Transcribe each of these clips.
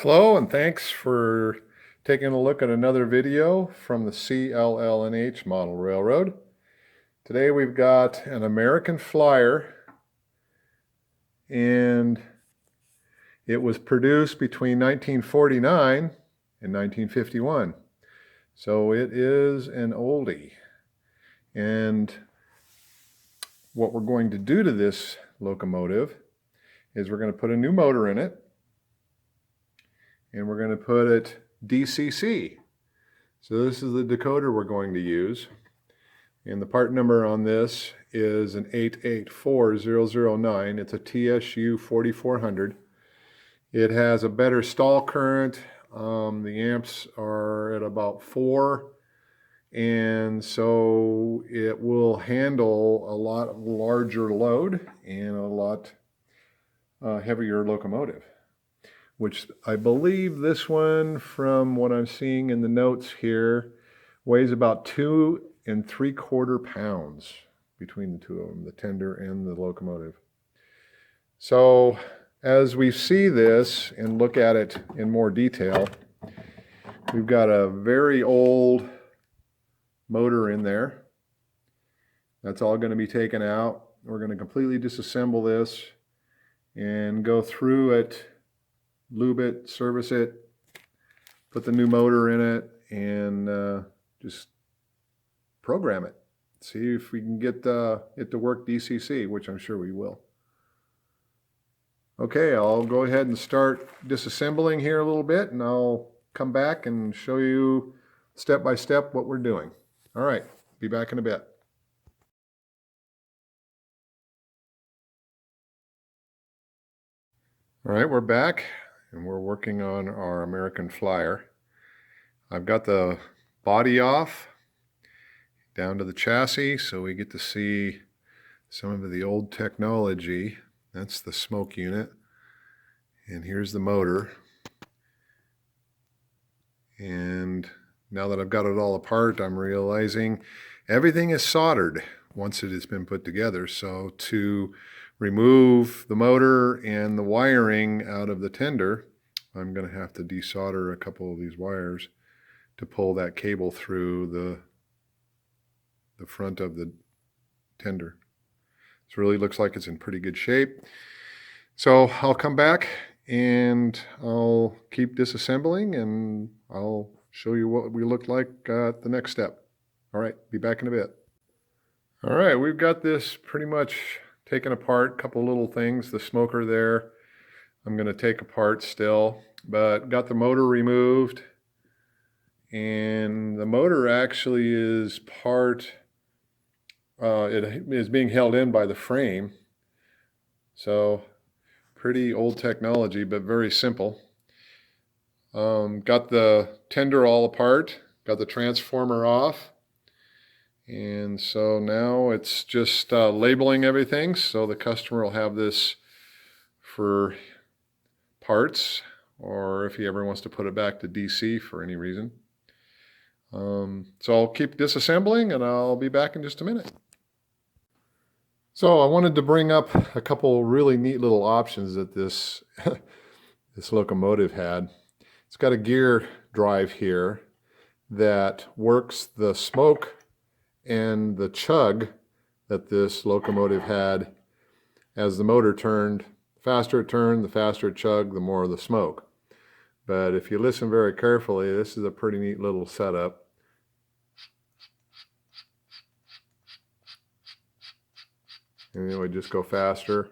Hello, and thanks for taking a look at another video from the CLL&H model railroad. Today we've got an American Flyer, and it was produced between 1949 and 1951. So it is an oldie. And what we're going to do to this locomotive is we're going to put a new motor in it, and we're going to put it DCC. So this is the decoder we're going to use. And the part number on this is an 884009. It's a TSU-4400. It has a better stall current. The amps are at about 4. And so it will handle a lot larger load and a lot heavier locomotive, which I believe this one, from what I'm seeing in the notes here, weighs about 2 3/4 pounds between the two of them, the tender and the locomotive. So as we see this and look at it in more detail, we've got a very old motor in there. That's all going to be taken out. We're going to completely disassemble this and go through it, lube it, service it, put the new motor in it, and just program it. See if we can get it to work DCC, which I'm sure we will. Okay, I'll go ahead and start disassembling here a little bit, and I'll come back and show you step by step what we're doing. All right, be back in a bit. All right, we're back, and we're working on our American Flyer. I've got the body off down to the chassis, so we get to see some of the old technology. That's the smoke unit, and here's the motor. And now that I've got it all apart, I'm realizing everything is soldered once it has been put together. So to remove the motor and the wiring out of the tender, I'm going to have to desolder a couple of these wires to pull that cable through the front of the tender. This really looks like it's in pretty good shape. So I'll come back and I'll keep disassembling, and I'll show you what we look like at the next step. All right, be back in a bit. All right, we've got this pretty much taken apart. A couple little things, the smoker there, I'm going to take apart still, but got the motor removed. And the motor actually is part, it is being held in by the frame. So pretty old technology, but very simple. Got the tender all apart, got the transformer off. And so now it's just labeling everything, so the customer will have this for parts, or if he ever wants to put it back to DC for any reason. So I'll keep disassembling, and I'll be back in just a minute. So I wanted to bring up a couple really neat little options that this this locomotive had. It's got a gear drive here that works the smoke and the chug that this locomotive had. As the motor turned, the faster it turned, the faster it chugged, the more the smoke. But if you listen very carefully, this is a pretty neat little setup. And it would just go faster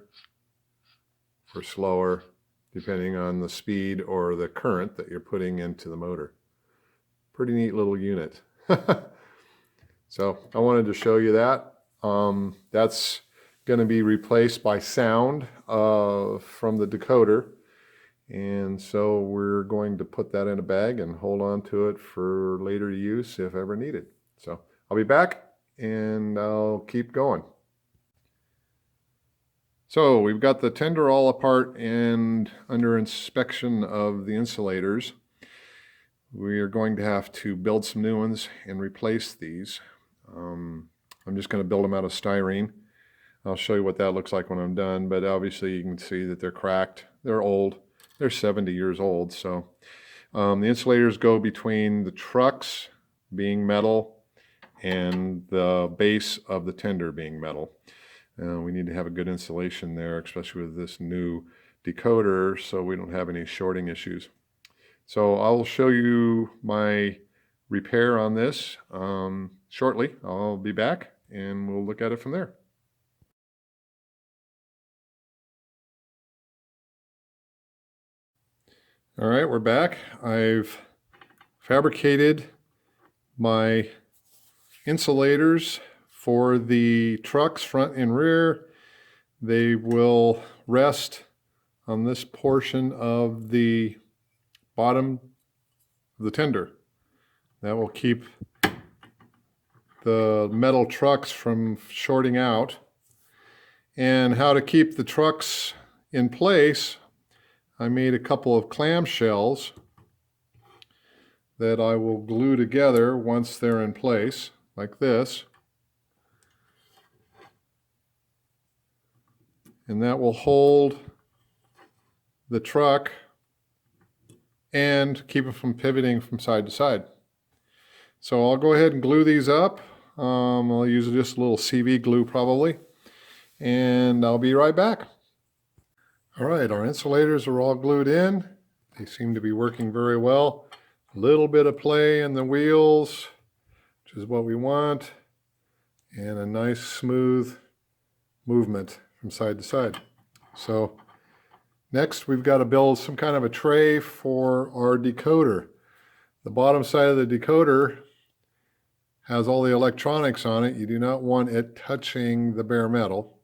or slower, depending on the speed or the current that you're putting into the motor. Pretty neat little unit. So I wanted to show you that. That's going to be replaced by sound from the decoder. And so we're going to put that in a bag and hold on to it for later use if ever needed. So I'll be back and I'll keep going. So we've got the tender all apart and under inspection of the insulators. We are going to have to build some new ones and replace these. I'm just going to build them out of styrene. I'll show you what that looks like when I'm done, but obviously you can see that they're cracked, they're old, they're 70 years old. So the insulators go between the trucks being metal and the base of the tender being metal. We need to have a good insulation there, especially with this new decoder, so we don't have any shorting issues. So I'll show you my repair on this shortly. I'll be back and we'll look at it from there. All right, we're back. I've fabricated my insulators for the trucks front and rear. They will rest on this portion of the bottom of the tender. That will keep the metal trucks from shorting out. And how to keep the trucks in place, I made a couple of clamshells that I will glue together once they're in place, like this. And that will hold the truck and keep it from pivoting from side to side. So I'll go ahead and glue these up. I'll use just a little CV glue probably, and I'll be right back. All right, our insulators are all glued in. They seem to be working very well. A little bit of play in the wheels, which is what we want, and a nice smooth movement from side to side. So next we've got to build some kind of a tray for our decoder. The bottom side of the decoder has all the electronics on it. You do not want it touching the bare metal.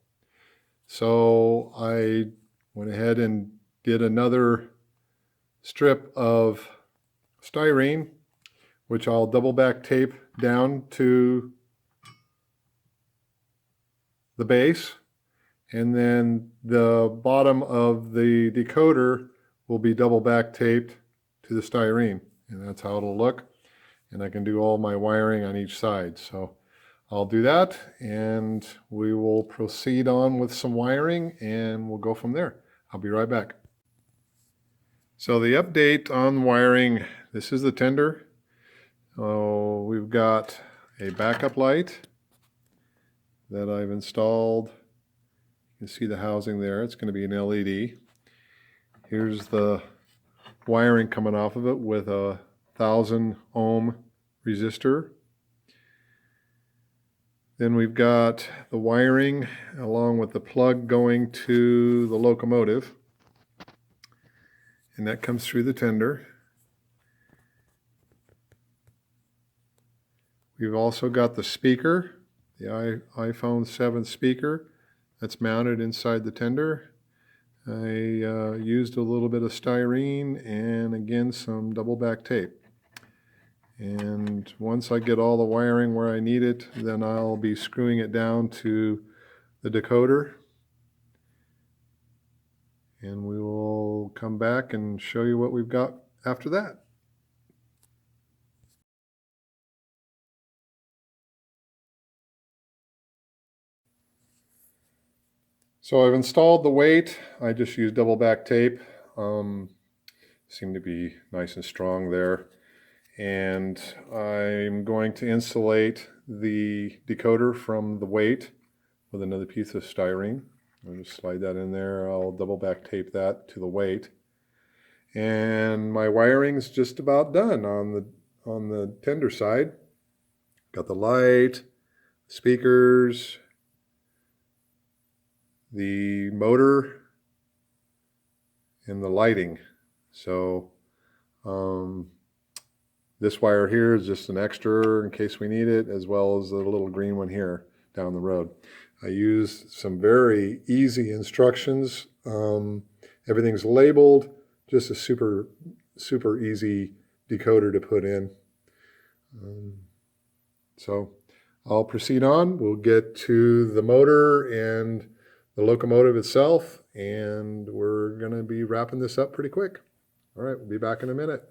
So I went ahead and did another strip of styrene, which I'll double back tape down to the base, and then the bottom of the decoder will be double back taped to the styrene, and that's how it'll look. And I can do all my wiring on each side. So I'll do that, and we will proceed on with some wiring, and we'll go from there. I'll be right back. So the update on wiring, this is the tender. We've got a backup light that I've installed. You can see the housing there. It's going to be an LED. Here's the wiring coming off of it with a 1,000 ohm resistor. Then we've got the wiring along with the plug going to the locomotive, and that comes through the tender. We've also got the speaker, the iPhone 7 speaker that's mounted inside the tender. I used a little bit of styrene and again some double back tape. And once I get all the wiring where I need it, then I'll be screwing it down to the decoder. And we will come back and show you what we've got after that. So I've installed the weight. I just used double back tape. Seem to be nice and strong there. And I'm going to insulate the decoder from the weight with another piece of styrene. I'll just slide that in there. I'll double back tape that to the weight. And my wiring's just about done on the tender side. Got the light, speakers, the motor, and the lighting. So this wire here is just an extra in case we need it, as well as the little green one here down the road. I used some very easy instructions. Everything's labeled, just a super easy decoder to put in. So I'll proceed on. We'll get to the motor and the locomotive itself, and we're going to be wrapping this up pretty quick. All right, we'll be back in a minute.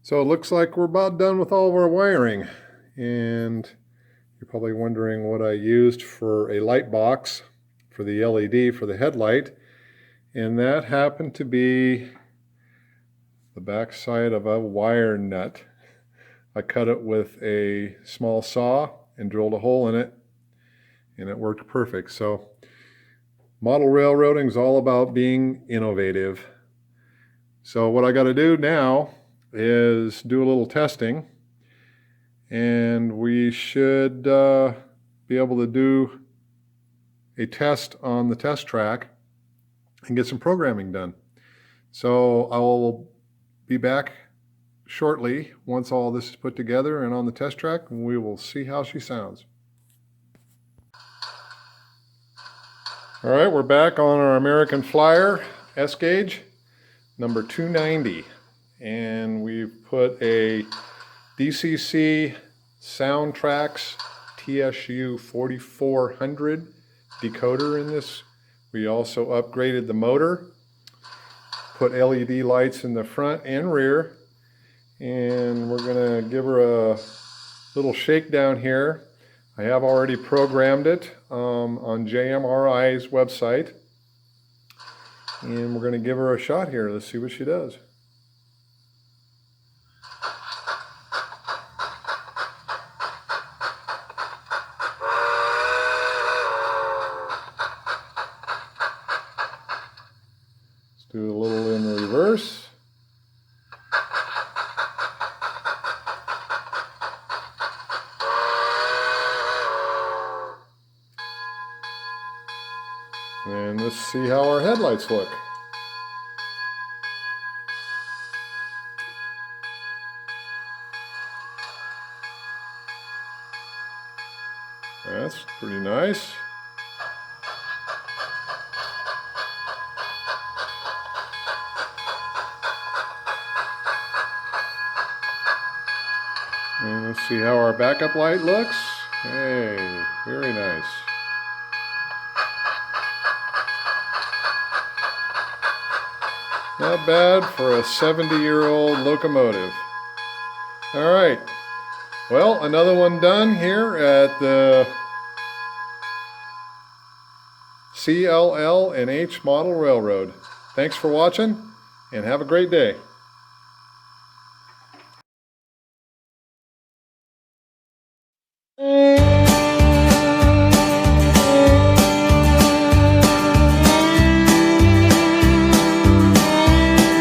So it looks like we're about done with all of our wiring, and You're probably wondering what I used for a light box for the LED for the headlight, and that happened to be the back side of a wire nut. I cut it with a small saw and drilled a hole in it, and it worked perfect. So model railroading is all about being innovative. So what I got to do now is do a little testing, and we should be able to do a test on the test track and get some programming done. So I will be back shortly once all this is put together and on the test track, and we will see how she sounds. All right, we're back on our American Flyer S-Gauge number 290, and we've put a DCC Soundtraxx TSU-4400 decoder in this. We also upgraded the motor, put LED lights in the front and rear, and we're going to give her a little shakedown here. I have already programmed it on JMRA's website, and we're going to give her a shot here. Let's see what she does. Let's do a little in reverse. And let's see how our headlights look. That's pretty nice. And let's see how our backup light looks. Hey, very nice. Not bad for a 70-year-old locomotive. All right. Well, another one done here at the CLL&H Model Railroad. Thanks for watching, and have a great day.